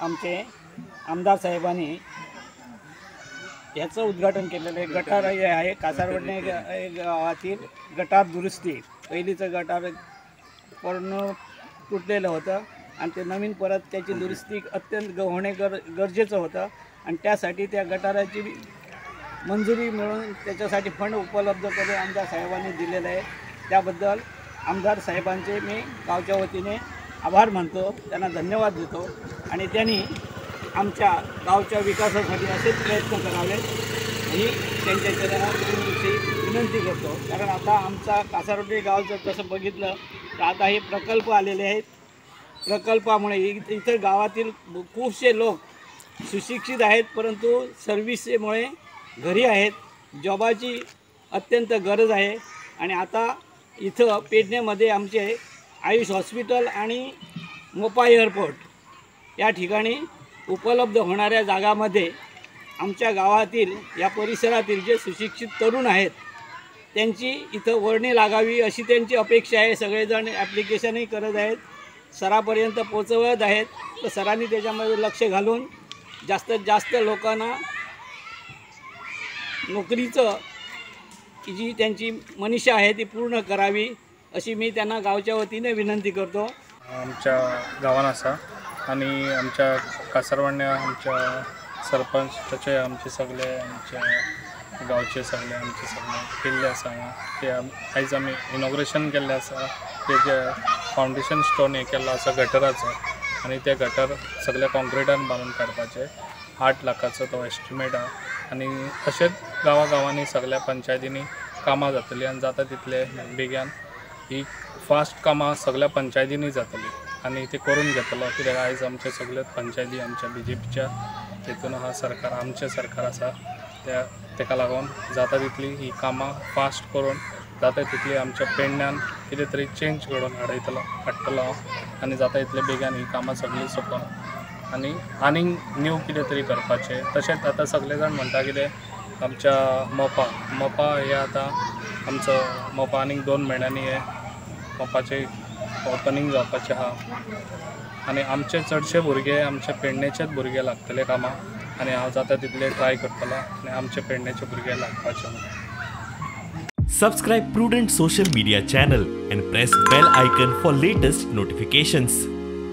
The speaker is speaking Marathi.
आमचे आमदार साहेबांनी याचं उद्घाटन केलेलं आहे। गटार हे आहे कासारवडणे गावातील गटार दुरुस्ती। पहिलीचं गटार पूर्ण तुटलेलं होतं आणि ते नवीन परत त्याची दुरुस्ती अत्यंत होणे गरजेचं होतं आणि त्यासाठी त्या गटाराची मंजुरी मिळून त्याच्यासाठी फंड उपलब्ध करून आमदार साहेबांनी दिलेलं आहे। त्याबद्दल आमदार साहेबांचे मी गावच्या वतीने आभार मानतो, त्यांना धन्यवाद देतो आणि त्यांनी आमच्या गावच्या विकासासाठी असेच प्रयत्न करावे ही त्यांच्याविषयी विनंती करतो। कारण आता आमचा कासारवडे गावचं तसं बघितलं तर आता हे प्रकल्प आलेले आहेत। प्रकल्पामुळे इतर गावातील खूपसे लोक सुशिक्षित आहेत परंतु सर्व्हिसमुळे घरी आहेत, जॉबाची अत्यंत गरज आहे आणि आता इथं पेडणेमध्ये आमचे आयुष हॉस्पिटल आणि मोपा एअरपोर्ट या ठिकाणी उपलब्ध होणाऱ्या जागामध्ये आमच्या गावातील या परिसरातील जे सुशिक्षित तरुण आहेत त्यांची इथं वर्णी लागावी अशी त्यांची अपेक्षा आहे। सगळेजण ॲप्लिकेशनही करत आहेत, सरापर्यंत पोचवत आहेत, तर सरांनी त्याच्यामध्ये लक्ष घालून जास्तीत जास्त लोकांना नोकरीचं जी त्यांची मनीषा आहे ती पूर्ण करावी अशी मी त्यांना गावच्या वतीने विनंती करतो। आमच्या गावान आसा आणि आमच्या कासारवडण्या आमच्या सरपंच तसे आमचे सगळे आमच्या गावचे सगळे आमचे सगळे केल्ले आसा ते आयज आमी इनॉग्रेशन केल्लें आसा। तेजे फावंडेशन स्टोन हे केल्लो आसा गटराचो आणि ते गटर सगळे कॉन्क्रिटान बांदून काडपाचे 8 लाखाचो तो एस्टिमेट आहा आणि तशेंच गांवांनी सगळ्या पंचायतींनी कामां जातलीं आणि जाता तितले बेगीन ही फास्ट कामां सगळ्या पंचायतींनी जातली आणि ते करून घेतलो कित्याक आयज आमचे सगळे पंचायती आमच्या BJPच्या हेतून हा सरकार आमचें सरकार आसा तेका लागून जाता तितली ही कामां फास्ट करून जाता तितली आमच्या पेडण्यान कितें तरी चेंज घडोवन हाडटलो आनी जाता तितले बेगीन ही कामां सगळीं सोंपोवन आनी न्यू कितें तरी करपाचें। तशेंच आतां सगळे जाण म्हणटा कितें आमच्या मोपा हे आतां आमचो मोपा आनीक 2 म्हयन्यांनी हे मोपाचें ओपनिंग जावपाचें आहा आनी आमचे चडशे भुरगे आमचे पेडणेचेच भुरगे लागतले कामां आनी हांव जाता तितले ट्राय करतलो आनी आमचे पेडणेचे भुरगे लागपाचे। Subscribe Prudent social media channel and press bell icon for latest notifications.